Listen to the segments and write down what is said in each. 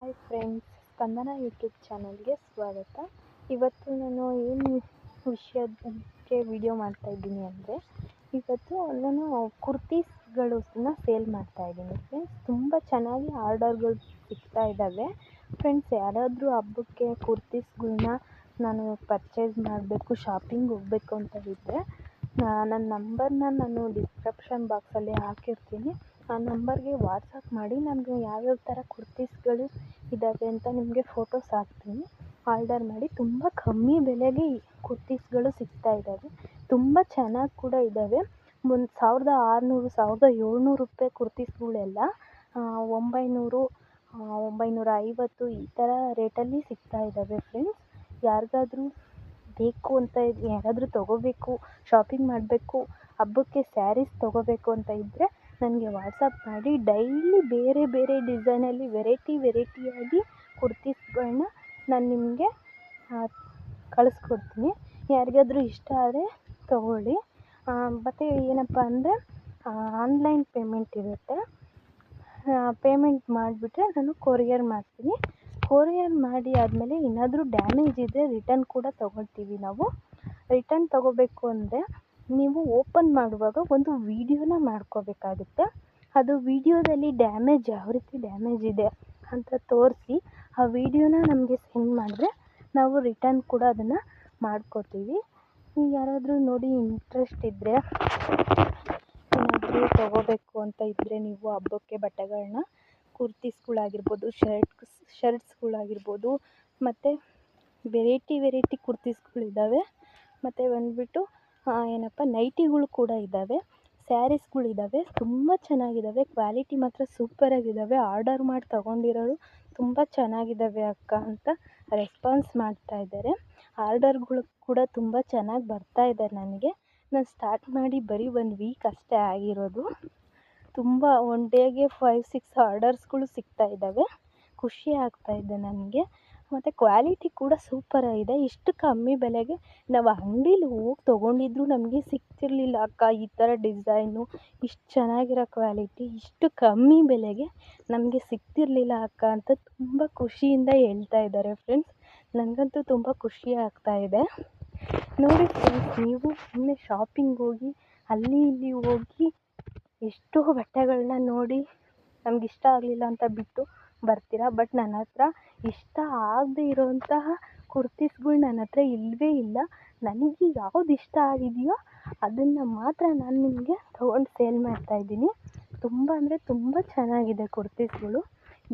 Hi friends, ಸ್ಪಂದನ YouTube ಚಾನಲ್ಗೆ ಸ್ವಾಗತ. ಇವತ್ತು ನಾನು ಏನು ವಿಷಯದ ಬಗ್ಗೆ ವಿಡಿಯೋ ಮಾಡ್ತಾಯಿದ್ದೀನಿ ಅಂದರೆ, ಇವತ್ತು ನಾನು ಕುರ್ತೀಸ್ಗಳನ್ನ ಸೇಲ್ ಮಾಡ್ತಾಯಿದ್ದೀನಿ ಫ್ರೆಂಡ್ಸ್. ತುಂಬ ಚೆನ್ನಾಗಿ ಆರ್ಡರ್ಗಳು ಸಿಗ್ತಾ ಇದ್ದಾವೆ ಫ್ರೆಂಡ್ಸ್. ಯಾರಾದರೂ ಹಬ್ಬಕ್ಕೆ ಕುರ್ತೀಸ್ಗಳನ್ನ ನಾನು ಪರ್ಚೇಸ್ ಮಾಡಬೇಕು, ಶಾಪಿಂಗ್ ಹೋಗಬೇಕು ಅಂತ ಇದ್ದರೆ ನನ್ನ ನಂಬರ್ನ ನಾನು ಡಿಸ್ಕ್ರಿಪ್ಷನ್ ಬಾಕ್ಸಲ್ಲಿ ಹಾಕಿರ್ತೀನಿ. ಆ ನಂಬರ್ಗೆ ವಾಟ್ಸಪ್ ಮಾಡಿ ನನಗೆ ಯಾವ್ಯಾವ ಥರ ಕುರ್ತೀಸ್ಗಳು ಇದ್ದಾವೆ ಅಂತ ನಿಮಗೆ ಫೋಟೋಸ್ ಹಾಕ್ತೀನಿ. ಆರ್ಡರ್ ಮಾಡಿ ತುಂಬ ಕಮ್ಮಿ ಬೆಲೆಗೆ ಈ ಕುರ್ತೀಸ್ಗಳು ಸಿಗ್ತಾ ಇದ್ದಾವೆ. ತುಂಬ ಚೆನ್ನಾಗಿ ಕೂಡ ಇದ್ದಾವೆ. 1600 1700 ರೂಪಾಯಿ ಕುರ್ತೀಸ್ಗಳೆಲ್ಲ 900 950 ಈ ಥರ ರೇಟಲ್ಲಿ ಸಿಗ್ತಾ ಇದ್ದಾವೆ ಫ್ರೆಂಡ್ಸ್. ಯಾರಿಗಾದ್ರೂ ಬೇಕು ಅಂತ ಯಾರಾದರೂ ತೊಗೋಬೇಕು, ಶಾಪಿಂಗ್ ಮಾಡಬೇಕು, ಹಬ್ಬಕ್ಕೆ ಸ್ಯಾರೀಸ್ ತೊಗೋಬೇಕು ಅಂತ ಇದ್ದರೆ ನನಗೆ ವಾಟ್ಸಪ್ ಮಾಡಿ. ಡೈಲಿ ಬೇರೆ ಬೇರೆ ಡಿಸೈನಲ್ಲಿ ವೆರೈಟಿಯಾಗಿ ಕುರ್ತೀಸ್ಗಳನ್ನ ನಾನು ನಿಮಗೆ ಕಳಿಸ್ಕೊಡ್ತೀನಿ. ಯಾರಿಗಾದ್ರೂ ಇಷ್ಟ ಆದರೆ ತೊಗೊಳ್ಳಿ. ಮತ್ತು ಏನಪ್ಪ ಅಂದರೆ ಆನ್ಲೈನ್ ಪೇಮೆಂಟ್ ಇರುತ್ತೆ. ಪೇಮೆಂಟ್ ಮಾಡಿಬಿಟ್ರೆ ನಾನು ಕೊರಿಯರ್ ಮಾಡ್ತೀನಿ. ಕೊರಿಯರ್ ಮಾಡಿ ಆದಮೇಲೆ ಏನಾದರೂ ಡ್ಯಾಮೇಜ್ ಇದ್ದರೆ ರಿಟರ್ನ್ ಕೂಡ ತೊಗೊಳ್ತೀವಿ ನಾವು. ರಿಟರ್ನ್ ತೊಗೋಬೇಕು ಅಂದರೆ ನೀವು ಓಪನ್ ಮಾಡುವಾಗ ಒಂದು ವೀಡಿಯೋನ ಮಾಡ್ಕೋಬೇಕಾಗುತ್ತೆ. ಅದು ವೀಡಿಯೋದಲ್ಲಿ ಡ್ಯಾಮೇಜ್ ಯಾವ ರೀತಿ ಡ್ಯಾಮೇಜ್ ಇದೆ ಅಂತ ತೋರಿಸಿ ಆ ವೀಡಿಯೋನ ನಮಗೆ ಸೆಂಡ್ ಮಾಡಿದ್ರೆ ನಾವು ರಿಟರ್ನ್ ಕೂಡ ಅದನ್ನು ಮಾಡ್ಕೋತೀವಿ. ಯಾರಾದರೂ ನೋಡಿ ಇಂಟ್ರೆಸ್ಟ್ ಇದ್ದರೆ, ಏನಾದರೂ ತೊಗೋಬೇಕು ಅಂತ ಇದ್ದರೆ ನೀವು ಹಬ್ಬಕ್ಕೆ ಬಟ್ಟೆಗಳನ್ನ, ಕುರ್ತೀಸ್ಗಳಾಗಿರ್ಬೋದು, ಶರ್ಟ್ಸ್ಗಳಾಗಿರ್ಬೋದು, ಮತ್ತು ವೆರೈಟಿ ಕುರ್ತೀಸ್ಗಳಿದ್ದಾವೆ. ಮತ್ತು ಬಂದುಬಿಟ್ಟು ನೈಟಿಗಳು ಕೂಡ ಇದ್ದಾವೆ, ಸ್ಯಾರೀಸ್ಗಳಿದ್ದಾವೆ. ತುಂಬ ಚೆನ್ನಾಗಿದ್ದಾವೆ. ಕ್ವಾಲಿಟಿ ಮಾತ್ರ ಸೂಪರಾಗಿದ್ದಾವೆ. ಆರ್ಡರ್ ಮಾಡಿ ತೊಗೊಂಡಿರೋರು ತುಂಬ ಚೆನ್ನಾಗಿದ್ದಾವೆ ಅಕ್ಕ ಅಂತ ರೆಸ್ಪಾನ್ಸ್ ಮಾಡ್ತಾ ಇದ್ದಾರೆ. ಆರ್ಡರ್ಗಳು ಕೂಡ ತುಂಬ ಚೆನ್ನಾಗಿ ಬರ್ತಾ ಇದೆ ನನಗೆ. ನಾನು ಸ್ಟಾರ್ಟ್ ಮಾಡಿ ಬರೀ 1 ವೀಕ್ ಅಷ್ಟೇ ಆಗಿರೋದು. ತುಂಬ ಒನ್ ಡೇಗೆ 5-6 ಆರ್ಡರ್ಸ್ಗಳು ಸಿಗ್ತಾ ಇದ್ದಾವೆ. ಖುಷಿ ಆಗ್ತಾ ಇದೆ ನನಗೆ. ಮತ್ತು ಕ್ವಾಲಿಟಿ ಕೂಡ ಸೂಪರಾಗಿದೆ. ಇಷ್ಟು ಕಮ್ಮಿ ಬೆಲೆಗೆ ನಾವು ಅಂಗಡೀಲಿ ಹೋಗಿ ತೊಗೊಂಡಿದ್ರು ನಮಗೆ ಸಿಗ್ತಿರಲಿಲ್ಲ ಅಕ್ಕ, ಈ ಥರ ಡಿಸೈನು, ಇಷ್ಟು ಚೆನ್ನಾಗಿರೋ ಕ್ವಾಲಿಟಿ ಇಷ್ಟು ಕಮ್ಮಿ ಬೆಲೆಗೆ ನಮಗೆ ಸಿಗ್ತಿರಲಿಲ್ಲ ಅಕ್ಕ ಅಂತ ತುಂಬ ಖುಷಿಯಿಂದ ಹೇಳ್ತಾ ಇದ್ದಾರೆ ಫ್ರೆಂಡ್ಸ್. ನನಗಂತೂ ತುಂಬ ಖುಷಿ ಆಗ್ತಾ ಇದೆ. ನೋಡಿ ಫ್ರೆಂಡ್ಸ್, ನೀವು ಸುಮ್ಮನೆ ಶಾಪಿಂಗ್ ಹೋಗಿ ಅಲ್ಲಿ ಇಲ್ಲಿ ಹೋಗಿ ಎಷ್ಟೋ ಬಟ್ಟೆಗಳನ್ನ ನೋಡಿ ನಮ್ಗೆ ಇಷ್ಟ ಆಗಲಿಲ್ಲ ಅಂತ ಬಿಟ್ಟು ಬರ್ತೀರಾ. ಬಟ್ ನನ್ನ ಹತ್ರ ಇಷ್ಟ ಆಗದೆ ಇರೋಂತಹ ಕುರ್ತೀಸ್ಗಳು ನನ್ನ ಹತ್ರ ಇಲ್ಲವೇ ಇಲ್ಲ. ನನಗೆ ಯಾವ್ದು ಇಷ್ಟ ಆಗಿದೆಯೋ ಅದನ್ನು ಮಾತ್ರ ನಾನು ನಿಮಗೆ ತೊಗೊಂಡು ಸೇಲ್ ಮಾಡ್ತಾಯಿದ್ದೀನಿ. ತುಂಬ ಅಂದರೆ ತುಂಬ ಚೆನ್ನಾಗಿದೆ ಕುರ್ತೀಸ್ಗಳು.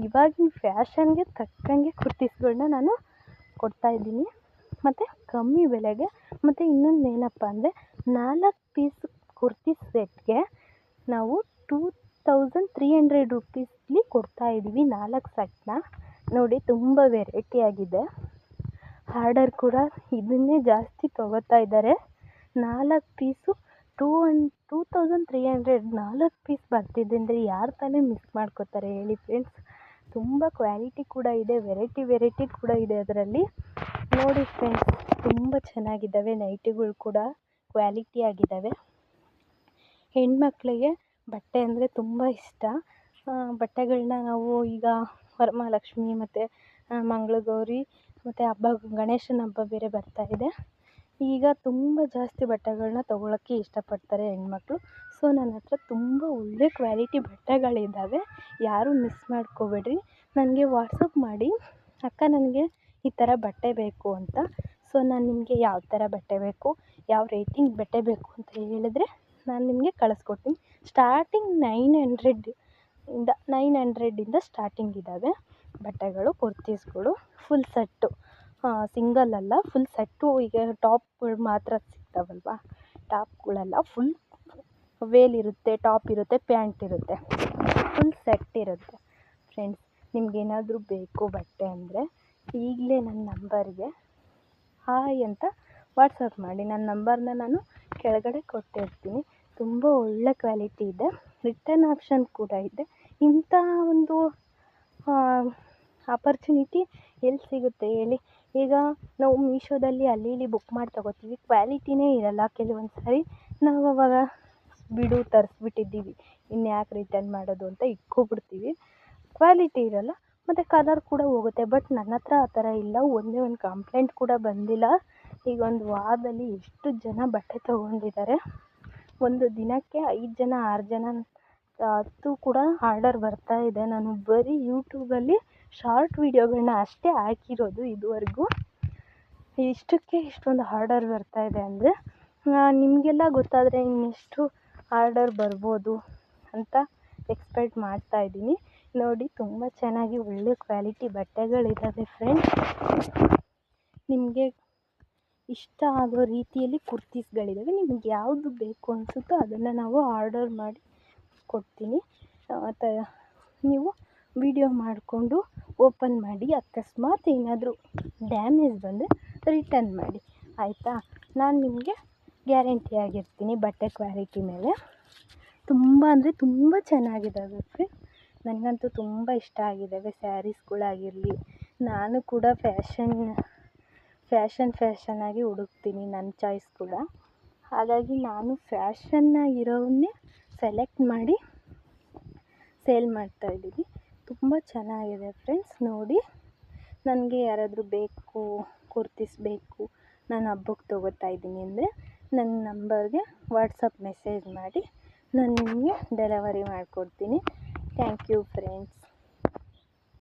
ಇವಾಗಿನ ಫ್ಯಾಷನ್ಗೆ ತಕ್ಕಂಗೆ ಕುರ್ತೀಸ್ಗಳನ್ನ ನಾನು ಕೊಡ್ತಾಯಿದ್ದೀನಿ, ಮತ್ತು ಕಮ್ಮಿ ಬೆಲೆಗೆ. ಮತ್ತು ಇನ್ನೊಂದು ಏನಪ್ಪ ಅಂದರೆ 4 ಪೀಸ್ ಕುರ್ತಿ ಸೆಟ್ಗೆ ನಾವು 2300 ರೂಪೀಸ್ಲಿ ಕೊಡ್ತಾಯಿದ್ದೀವಿ 4 ಸೆಟ್ನ. ನೋಡಿ ತುಂಬ ವೆರೈಟಿಯಾಗಿದೆ. ಆರ್ಡರ್ ಕೂಡ ಇದನ್ನೇ ಜಾಸ್ತಿ ತೊಗೋತಾ ಇದ್ದಾರೆ. 4 ಪೀಸು 2300 4 ಪೀಸ್ ಬರ್ತಿದೆ ಅಂದರೆ ಯಾರು ತಾನೇ ಮಿಸ್ ಮಾಡ್ಕೋತಾರೆ ಹೇಳಿ ಫ್ರೆಂಡ್ಸ್. ತುಂಬ ಕ್ವಾಲಿಟಿ ಕೂಡ ಇದೆ, ವೆರೈಟಿ ಕೂಡ ಇದೆ ಅದರಲ್ಲಿ. ನೋಡಿ ಫ್ರೆಂಡ್ಸ್, ತುಂಬ ಚೆನ್ನಾಗಿದ್ದಾವೆ. ನೈಟಿಗಳು ಕೂಡ ಕ್ವಾಲಿಟಿಯಾಗಿದ್ದಾವೆ. ಹೆಣ್ಮಕ್ಳಿಗೆ ಬಟ್ಟೆ ಅಂದರೆ ತುಂಬ ಇಷ್ಟ. ಬಟ್ಟೆಗಳನ್ನ ನಾವು ಈಗ ವರಮಹಾಲಕ್ಷ್ಮಿ ಮತ್ತು ಮಂಗಳಗೌರಿ ಮತ್ತು ಗಣೇಶನ ಹಬ್ಬ ಬೇರೆ ಬರ್ತಾಯಿದೆ. ಈಗ ತುಂಬ ಜಾಸ್ತಿ ಬಟ್ಟೆಗಳನ್ನ ತೊಗೊಳಕ್ಕೆ ಇಷ್ಟಪಡ್ತಾರೆ ಹೆಣ್ಮಕ್ಳು. ಸೊ ನನ್ನ ಹತ್ರ ತುಂಬ ಒಳ್ಳೆ ಕ್ವಾಲಿಟಿ ಬಟ್ಟೆಗಳಿದ್ದಾವೆ. ಯಾರೂ ಮಿಸ್ ಮಾಡ್ಕೋಬೇಡ್ರಿ. ನನಗೆ ವಾಟ್ಸಪ್ ಮಾಡಿ, ಅಕ್ಕ ನನಗೆ ಈ ಥರ ಬಟ್ಟೆ ಬೇಕು ಅಂತ. ಸೊ ನಾನು ನಿಮಗೆ ಯಾವ ಥರ ಬಟ್ಟೆ ಬೇಕು, ಯಾವ ರೇಟಿಂಗ್ ಬಟ್ಟೆ ಬೇಕು ಅಂತ ಹೇಳಿದ್ರೆ ನಾನು ನಿಮಗೆ ಕಳಿಸ್ಕೊಡ್ತೀನಿ. ಸ್ಟಾರ್ಟಿಂಗ್ 900ಇಂದ ಸ್ಟಾರ್ಟಿಂಗ್ ಇದ್ದಾವೆ ಬಟ್ಟೆಗಳು, ಕುರ್ತೀಸ್ಗಳು. ಫುಲ್ ಸೆಟ್ಟು, ಸಿಂಗಲ್ ಅಲ್ಲ, ಫುಲ್ ಸೆಟ್ಟು. ಈಗ ಟಾಪ್ಗಳು ಮಾತ್ರ ಸಿಗ್ತಾವಲ್ವ, ಟಾಪ್ಗಳೆಲ್ಲ ಫುಲ್ ವೇಲ್ ಇರುತ್ತೆ, ಟಾಪ್ ಇರುತ್ತೆ, ಪ್ಯಾಂಟ್ ಇರುತ್ತೆ, ಫುಲ್ ಸೆಟ್ ಇರುತ್ತೆ ಫ್ರೆಂಡ್ಸ್. ನಿಮಗೇನಾದರೂ ಬೇಕು ಬಟ್ಟೆ ಅಂದರೆ ಈಗಲೇ ನನ್ನ ನಂಬರ್ಗೆ ಹಾಯ್ ಅಂತ ವಾಟ್ಸಪ್ ಮಾಡಿ. ನನ್ನ ನಂಬರ್ನ ನಾನು ಕೆಳಗಡೆ ಕೊಟ್ಟಿರ್ತೀನಿ. ತುಂಬ ಒಳ್ಳೆ ಕ್ವಾಲಿಟಿ ಇದೆ. ರಿಟರ್ನ್ ಆಪ್ಷನ್ ಕೂಡ ಇದೆ. ಇಂಥ ಒಂದು ಆಪರ್ಚುನಿಟಿ ಎಲ್ಲಿ ಸಿಗುತ್ತೆ ಹೇಳಿ. ಈಗ ನಾವು ಮೀಶೋದಲ್ಲಿ ಅಲ್ಲಿ ಇಲ್ಲಿ ಬುಕ್ ಮಾಡಿ ತೊಗೋತೀವಿ, ಕ್ವಾಲಿಟಿನೇ ಇರೋಲ್ಲ ಕೆಲವೊಂದು ಸಾರಿ. ನಾವು ಅವಾಗ ಬಿಡು ತರಿಸ್ಬಿಟ್ಟಿದ್ದೀವಿ, ಇನ್ಯಾಕೆ ರಿಟರ್ನ್ ಮಾಡೋದು ಅಂತ ಇಟ್ಕೊಬಿಡ್ತೀವಿ. ಕ್ವಾಲಿಟಿ ಇರೋಲ್ಲ. ಮತ್ತು ಕಲರ್ ಕೂಡ ಹೋಗುತ್ತೆ. ಬಟ್ ನನ್ನ ಹತ್ರ ಆ ಥರ ಇಲ್ಲ. ಒಂದೇ ಒಂದು ಕಂಪ್ಲೇಂಟ್ ಕೂಡ ಬಂದಿಲ್ಲ. ಈಗ ಒಂದು ವಾರದಲ್ಲಿ ಎಷ್ಟು ಜನ ಬಟ್ಟೆ ತೊಗೊಂಡಿದ್ದಾರೆ. ಒಂದು ದಿನಕ್ಕೆ 5 ಜನ 6 ಜನ 10 ಕೂಡ ಆರ್ಡರ್ ಬರ್ತಾ ಇದೆ. ನಾನು ಬರೀ ಯೂಟ್ಯೂಬಲ್ಲಿ ಶಾರ್ಟ್ ವೀಡಿಯೋಗಳನ್ನ ಅಷ್ಟೇ ಹಾಕಿರೋದು ಇದುವರೆಗೂ. ಇಷ್ಟಕ್ಕೆ ಇಷ್ಟೊಂದು ಆರ್ಡರ್ ಬರ್ತಾ ಇದೆ ಅಂದರೆ ನಿಮಗೆಲ್ಲ ಗೊತ್ತಾದರೆ ಇನ್ನೆಷ್ಟು ಆರ್ಡರ್ ಬರ್ಬೋದು ಅಂತ ಎಕ್ಸ್ಪೆಕ್ಟ್ ಮಾಡ್ತಾಯಿದ್ದೀನಿ. ನೋಡಿ, ತುಂಬ ಚೆನ್ನಾಗಿ ಒಳ್ಳೆ ಕ್ವಾಲಿಟಿ ಬಟ್ಟೆಗಳಿದ್ದಾವೆ ಫ್ರೆಂಡ್ಸ್. ನಿಮಗೆ ಇಷ್ಟ ಆಗೋ ರೀತಿಯಲ್ಲಿ ಕುರ್ತೀಸ್ಗಳಿದ್ದಾವೆ. ನಿಮ್ಗೆ ಯಾವುದು ಬೇಕು ಅನಿಸುತ್ತೋ ಅದನ್ನು ನಾವು ಆರ್ಡರ್ ಮಾಡಿ ಕೊಡ್ತೀನಿ. ನೀವು ವಿಡಿಯೋ ಮಾಡಿಕೊಂಡು ಓಪನ್ ಮಾಡಿ, ಅಕಸ್ಮಾತ್ ಏನಾದರೂ ಡ್ಯಾಮೇಜ್ ಬಂದರೆ ರಿಟರ್ನ್ ಮಾಡಿ, ಆಯಿತಾ? ನಾನು ನಿಮಗೆ ಗ್ಯಾರಂಟಿಯಾಗಿರ್ತೀನಿ ಬಟ್ಟೆ ಕ್ವಾಲಿಟಿ ಮೇಲೆ. ತುಂಬ ಅಂದರೆ ತುಂಬ ಚೆನ್ನಾಗಿದ್ದಾವೆ ಫ್ರೆಂಡ್ಸ್. ನನಗಂತೂ ತುಂಬ ಇಷ್ಟ ಆಗಿದ್ದಾವೆ ಸ್ಯಾರೀಸ್ಗಳಾಗಿರಲಿ. ನಾನು ಕೂಡ ಫ್ಯಾಷನ್ನಾಗಿ ಹುಡುಕ್ತೀನಿ, ನನ್ನ ಚಾಯ್ಸ್ ಕೂಡ. ಹಾಗಾಗಿ ನಾನು ಫ್ಯಾಷನ್ನಾಗಿರೋವನ್ನೇ ಸೆಲೆಕ್ಟ್ ಮಾಡಿ ಸೇಲ್ ಮಾಡ್ತಾಯಿದ್ದೀನಿ. ತುಂಬ ಚೆನ್ನಾಗಿದೆ ಫ್ರೆಂಡ್ಸ್. ನೋಡಿ, ನನಗೆ ಯಾರಾದರೂ ಬೇಕು, ಕುರ್ತೀಸ್ ಬೇಕು, ನಾನು ಹಬ್ಬಕ್ಕೆ ತೊಗೋತಾ ಇದ್ದೀನಿ ಅಂದರೆ ನನ್ನ ನಂಬರ್ಗೆ ವಾಟ್ಸಪ್ ಮೆಸೇಜ್ ಮಾಡಿ, ನಾನು ನಿಮಗೆ ಡೆಲಿವರಿ ಮಾಡಿಕೊಡ್ತೀನಿ. Thank you friends.